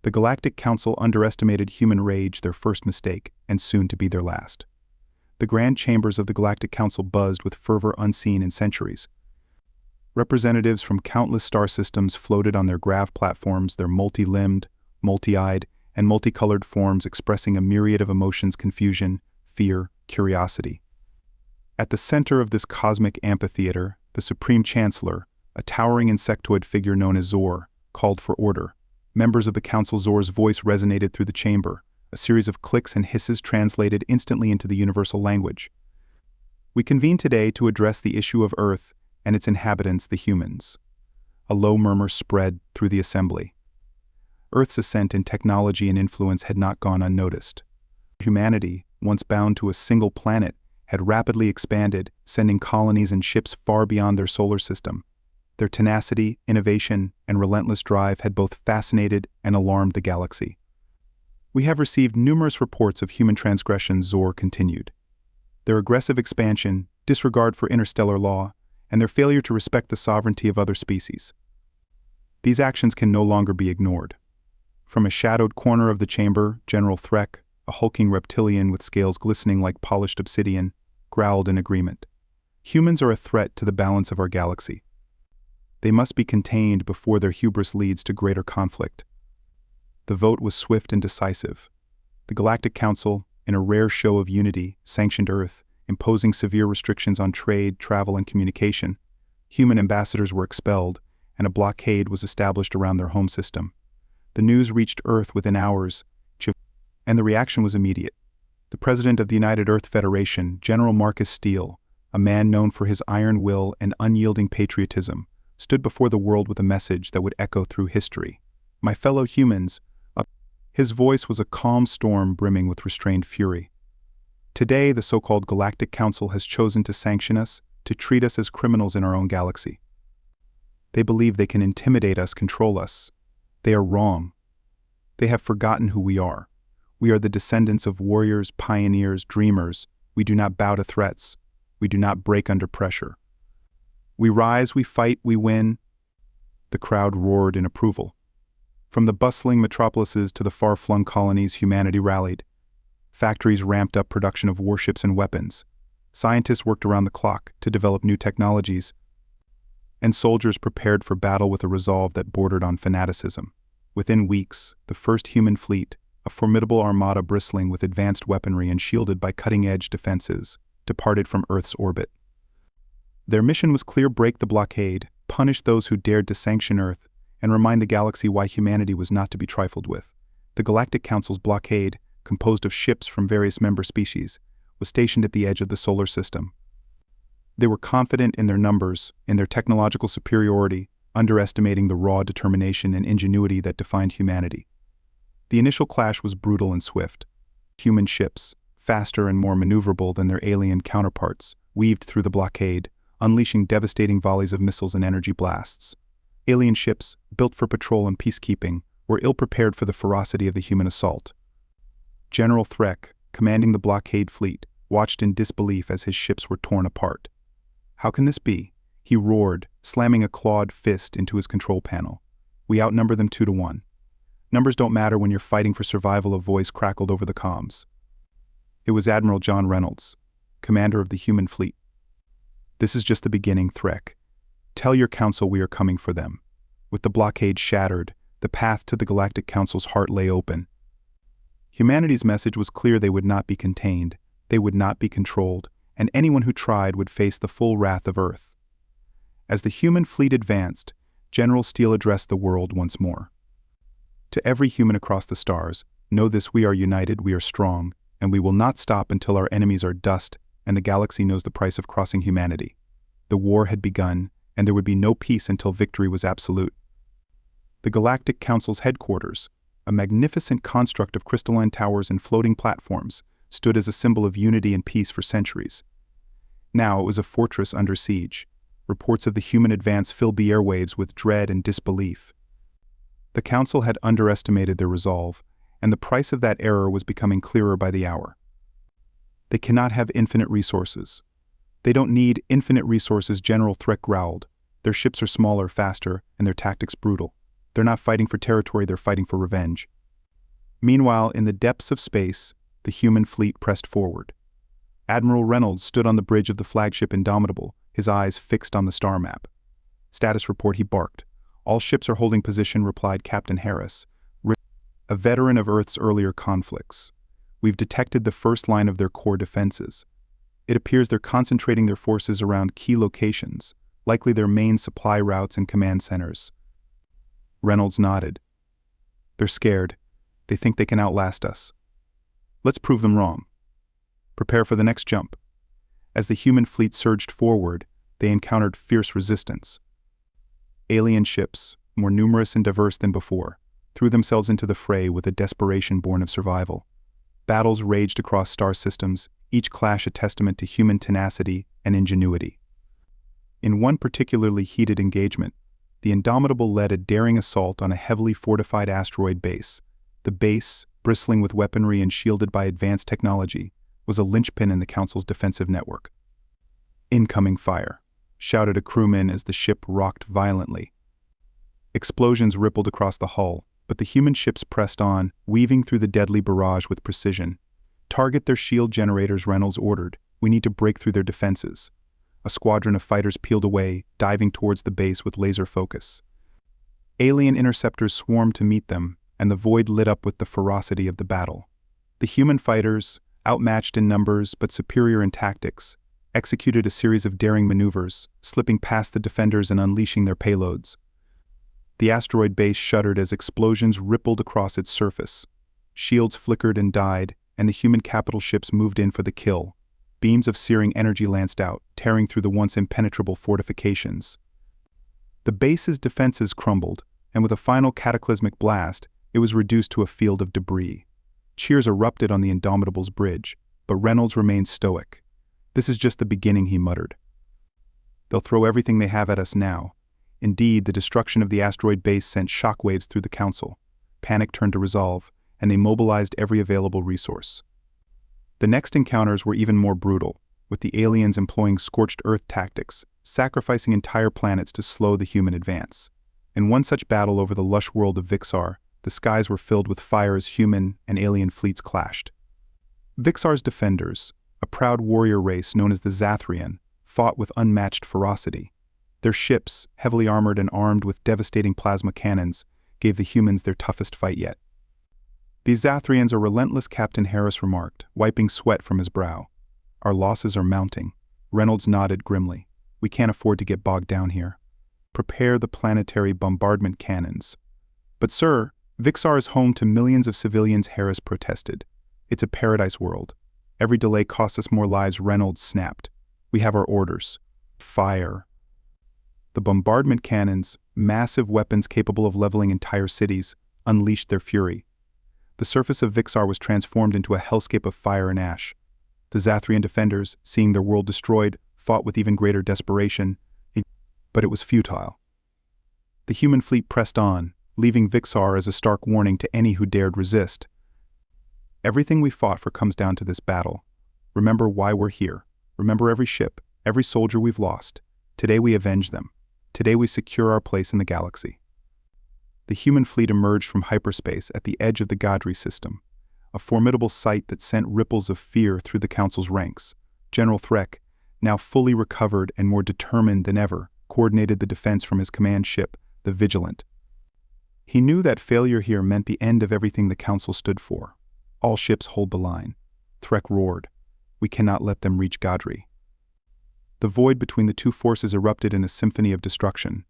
The Galactic Council underestimated human rage, their first mistake, and soon to be their last. The grand chambers of the Galactic Council buzzed with fervor unseen in centuries. Representatives from countless star systems floated on their grav platforms, their multi-limbed, multi-eyed, and multicolored forms expressing a myriad of emotions: confusion, fear, curiosity. At the center of this cosmic amphitheater, the Supreme Chancellor, a towering insectoid figure known as Zor, called for order. Members of the Council. Zor's voice resonated through the chamber, a series of clicks and hisses translated instantly into the universal language. We convene today to address the issue of Earth and its inhabitants, the humans. A low murmur spread through the assembly. Earth's ascent in technology and influence had not gone unnoticed. Humanity, once bound to a single planet, had rapidly expanded, sending colonies and ships far beyond their solar system. Their tenacity, innovation, and relentless drive had both fascinated and alarmed the galaxy. We have received numerous reports of human transgressions, Zor continued. Their aggressive expansion, disregard for interstellar law, and their failure to respect the sovereignty of other species. These actions can no longer be ignored. From a shadowed corner of the chamber, General Threk, a hulking reptilian with scales glistening like polished obsidian, growled in agreement. Humans are a threat to the balance of our galaxy. They must be contained before their hubris leads to greater conflict. The vote was swift and decisive. The Galactic Council, in a rare show of unity, sanctioned Earth, imposing severe restrictions on trade, travel, and communication. Human ambassadors were expelled, and a blockade was established around their home system. The news reached Earth within hours, and the reaction was immediate. The president of the United Earth Federation, General Marcus Steele, a man known for his iron will and unyielding patriotism, stood before the world with a message that would echo through history. My fellow humans, his voice was a calm storm brimming with restrained fury. Today, the so-called Galactic Council has chosen to sanction us, to treat us as criminals in our own galaxy. They believe they can intimidate us, control us. They are wrong. They have forgotten who we are. We are the descendants of warriors, pioneers, dreamers. We do not bow to threats. We do not break under pressure. We rise, we fight, we win. The crowd roared in approval. From the bustling metropolises to the far-flung colonies, humanity rallied. Factories ramped up production of warships and weapons. Scientists worked around the clock to develop new technologies. And soldiers prepared for battle with a resolve that bordered on fanaticism. Within weeks, the first human fleet, a formidable armada bristling with advanced weaponry and shielded by cutting-edge defenses, departed from Earth's orbit. Their mission was clear: break the blockade, punish those who dared to sanction Earth, and remind the galaxy why humanity was not to be trifled with. The Galactic Council's blockade, composed of ships from various member species, was stationed at the edge of the solar system. They were confident in their numbers, in their technological superiority, underestimating the raw determination and ingenuity that defined humanity. The initial clash was brutal and swift. Human ships, faster and more maneuverable than their alien counterparts, weaved through the blockade, unleashing devastating volleys of missiles and energy blasts. Alien ships, built for patrol and peacekeeping, were ill-prepared for the ferocity of the human assault. General Threk, commanding the blockade fleet, watched in disbelief as his ships were torn apart. How can this be? He roared, slamming a clawed fist into his control panel. We outnumber them 2-1. Numbers don't matter when you're fighting for survival, a voice crackled over the comms. It was Admiral John Reynolds, commander of the human fleet. This is just the beginning, Threk. Tell your council we are coming for them. With the blockade shattered, the path to the Galactic Council's heart lay open. Humanity's message was clear: they would not be contained, they would not be controlled, and anyone who tried would face the full wrath of Earth. As the human fleet advanced, General Steele addressed the world once more. To every human across the stars, know this: we are united, we are strong, and we will not stop until our enemies are dust and the galaxy knows the price of crossing humanity. The war had begun, and there would be no peace until victory was absolute. The Galactic Council's headquarters, a magnificent construct of crystalline towers and floating platforms, stood as a symbol of unity and peace for centuries. Now it was a fortress under siege. Reports of the human advance filled the airwaves with dread and disbelief. The Council had underestimated their resolve, and the price of that error was becoming clearer by the hour. They cannot have infinite resources. They don't need infinite resources, General Threk growled. Their ships are smaller, faster, and their tactics brutal. They're not fighting for territory, they're fighting for revenge. Meanwhile, in the depths of space, the human fleet pressed forward. Admiral Reynolds stood on the bridge of the flagship Indomitable, his eyes fixed on the star map. "Status report," he barked. "All ships are holding position," replied Captain Harris, a veteran of Earth's earlier conflicts. "We've detected the first line of their core defenses. It appears they're concentrating their forces around key locations, likely their main supply routes and command centers." Reynolds nodded. "They're scared. They think they can outlast us. Let's prove them wrong. Prepare for the next jump." As the human fleet surged forward, they encountered fierce resistance. Alien ships, more numerous and diverse than before, threw themselves into the fray with a desperation born of survival. Battles raged across star systems, each clash a testament to human tenacity and ingenuity. In one particularly heated engagement, the Indomitable led a daring assault on a heavily fortified asteroid base. The base, bristling with weaponry and shielded by advanced technology, was a linchpin in the Council's defensive network. "Incoming fire," shouted a crewman as the ship rocked violently. Explosions rippled across the hull, but the human ships pressed on, weaving through the deadly barrage with precision. "Target their shield generators," Reynolds ordered. "We need to break through their defenses." A squadron of fighters peeled away, diving towards the base with laser focus. Alien interceptors swarmed to meet them, and the void lit up with the ferocity of the battle. The human fighters, outmatched in numbers but superior in tactics, executed a series of daring maneuvers, slipping past the defenders and unleashing their payloads. The asteroid base shuddered as explosions rippled across its surface. Shields flickered and died, and the human capital ships moved in for the kill. Beams of searing energy lanced out, tearing through the once impenetrable fortifications. The base's defenses crumbled, and with a final cataclysmic blast, it was reduced to a field of debris. Cheers erupted on the Indomitable's bridge, but Reynolds remained stoic. "This is just the beginning," he muttered. "They'll throw everything they have at us now." Indeed, the destruction of the asteroid base sent shockwaves through the Council. Panic turned to resolve, and they mobilized every available resource. The next encounters were even more brutal, with the aliens employing scorched earth tactics, sacrificing entire planets to slow the human advance. In one such battle over the lush world of Vixar, the skies were filled with fire as human and alien fleets clashed. Vixar's defenders, a proud warrior race known as the Zathrian, fought with unmatched ferocity. Their ships, heavily armored and armed with devastating plasma cannons, gave the humans their toughest fight yet. "These Zathrians are relentless," Captain Harris remarked, wiping sweat from his brow. "Our losses are mounting." Reynolds nodded grimly. "We can't afford to get bogged down here. Prepare the planetary bombardment cannons." "But sir, Vixar is home to millions of civilians," Harris protested. "It's a paradise world. Every delay costs us more lives," Reynolds snapped. "We have our orders. Fire." The bombardment cannons, massive weapons capable of leveling entire cities, unleashed their fury. The surface of Vixar was transformed into a hellscape of fire and ash. The Zathrian defenders, seeing their world destroyed, fought with even greater desperation, but it was futile. The human fleet pressed on, leaving Vixar as a stark warning to any who dared resist. "Everything we fought for comes down to this battle. Remember why we're here. Remember every ship, every soldier we've lost. Today we avenge them. Today we secure our place in the galaxy." The human fleet emerged from hyperspace at the edge of the Gadri system, a formidable sight that sent ripples of fear through the Council's ranks. General Threk, now fully recovered and more determined than ever, coordinated the defense from his command ship, the Vigilant. He knew that failure here meant the end of everything the Council stood for. "All ships hold the line." Threk roared. "We cannot let them reach Gadri." The void between the two forces erupted in a symphony of destruction.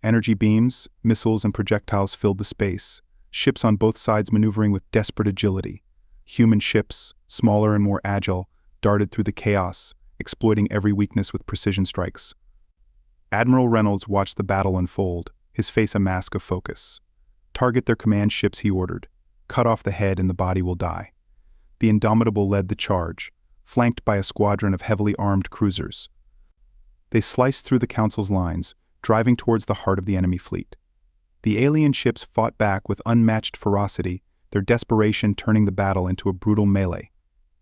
Energy beams, missiles, and projectiles filled the space, ships on both sides maneuvering with desperate agility. Human ships, smaller and more agile, darted through the chaos, exploiting every weakness with precision strikes. Admiral Reynolds watched the battle unfold, his face a mask of focus. "Target their command ships," he ordered. "Cut off the head and the body will die." The Indomitable led the charge, flanked by a squadron of heavily armed cruisers. They sliced through the Council's lines, driving towards the heart of the enemy fleet. The alien ships fought back with unmatched ferocity, their desperation turning the battle into a brutal melee.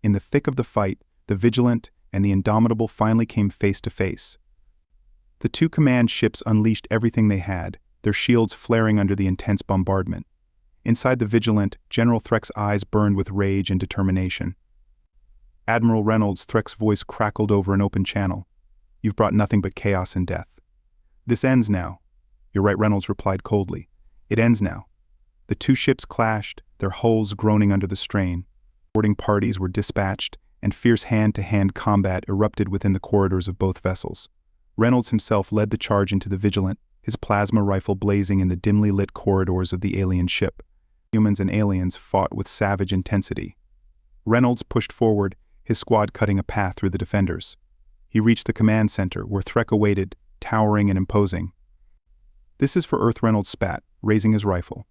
In the thick of the fight, the Vigilant and the Indomitable finally came face to face. The two command ships unleashed everything they had, their shields flaring under the intense bombardment. Inside the Vigilant, General Threck's eyes burned with rage and determination. Admiral Reynolds, Threck's voice crackled over an open channel. "You've brought nothing but chaos and death. This ends now." "You're right," Reynolds replied coldly. "It ends now." The two ships clashed, their hulls groaning under the strain. Boarding parties were dispatched, and fierce hand-to-hand combat erupted within the corridors of both vessels. Reynolds himself led the charge into the Vigilant, his plasma rifle blazing in the dimly lit corridors of the alien ship. Humans and aliens fought with savage intensity. Reynolds pushed forward, his squad cutting a path through the defenders. He reached the command center, where Threck awaited, towering and imposing. "This is for Earth," Reynolds spat, raising his rifle.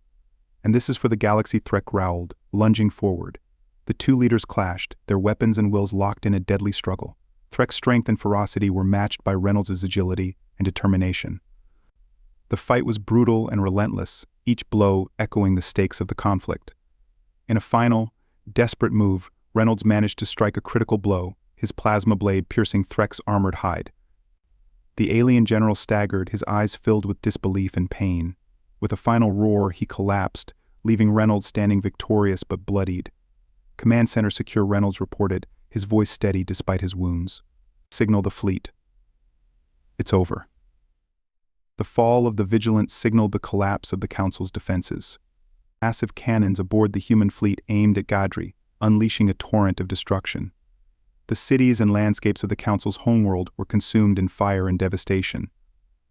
"And this is for the galaxy," Threck growled, lunging forward. The two leaders clashed, their weapons and wills locked in a deadly struggle. Threck's strength and ferocity were matched by Reynolds' agility and determination. The fight was brutal and relentless, each blow echoing the stakes of the conflict. In a final, desperate move, Reynolds managed to strike a critical blow, his plasma blade piercing Threck's armored hide. The alien general staggered, his eyes filled with disbelief and pain. With a final roar, he collapsed, leaving Reynolds standing victorious but bloodied. "Command center secure," Reynolds reported, his voice steady despite his wounds. "Signal the fleet. It's over." The fall of the Vigilant signaled the collapse of the Council's defenses. Massive cannons aboard the human fleet aimed at Gadri, unleashing a torrent of destruction. The cities and landscapes of the Council's homeworld were consumed in fire and devastation.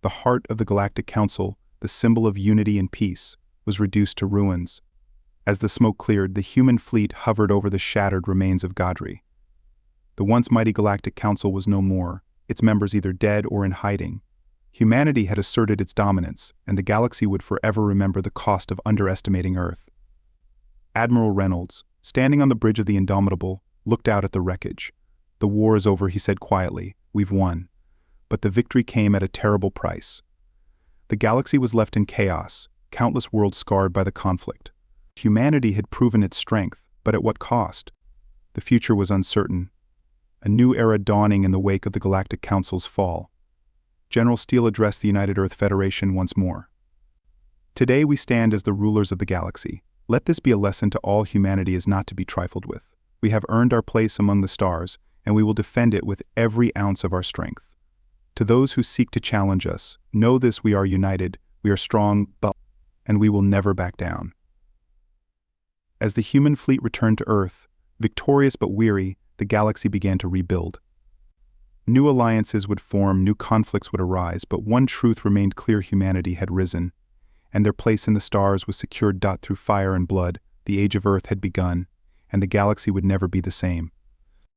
The heart of the Galactic Council, the symbol of unity and peace, was reduced to ruins. As the smoke cleared, the human fleet hovered over the shattered remains of Gadri. The once mighty Galactic Council was no more, its members either dead or in hiding. Humanity had asserted its dominance, and the galaxy would forever remember the cost of underestimating Earth. Admiral Reynolds, standing on the bridge of the Indomitable, looked out at the wreckage. "The war is over," he said quietly. "We've won." But the victory came at a terrible price. The galaxy was left in chaos, countless worlds scarred by the conflict. Humanity had proven its strength, but at what cost? The future was uncertain. A new era dawning in the wake of the Galactic Council's fall. General Steele addressed the United Earth Federation once more. "Today we stand as the rulers of the galaxy. Let this be a lesson to all humanity is not to be trifled with. We have earned our place among the stars, and we will defend it with every ounce of our strength. To those who seek to challenge us, know this: we are united, we are strong, and we will never back down." As the human fleet returned to Earth, victorious but weary, the galaxy began to rebuild. New alliances would form, new conflicts would arise, but one truth remained clear: humanity had risen, and their place in the stars was secured. Through fire and blood, the age of Earth had begun, and the galaxy would never be the same.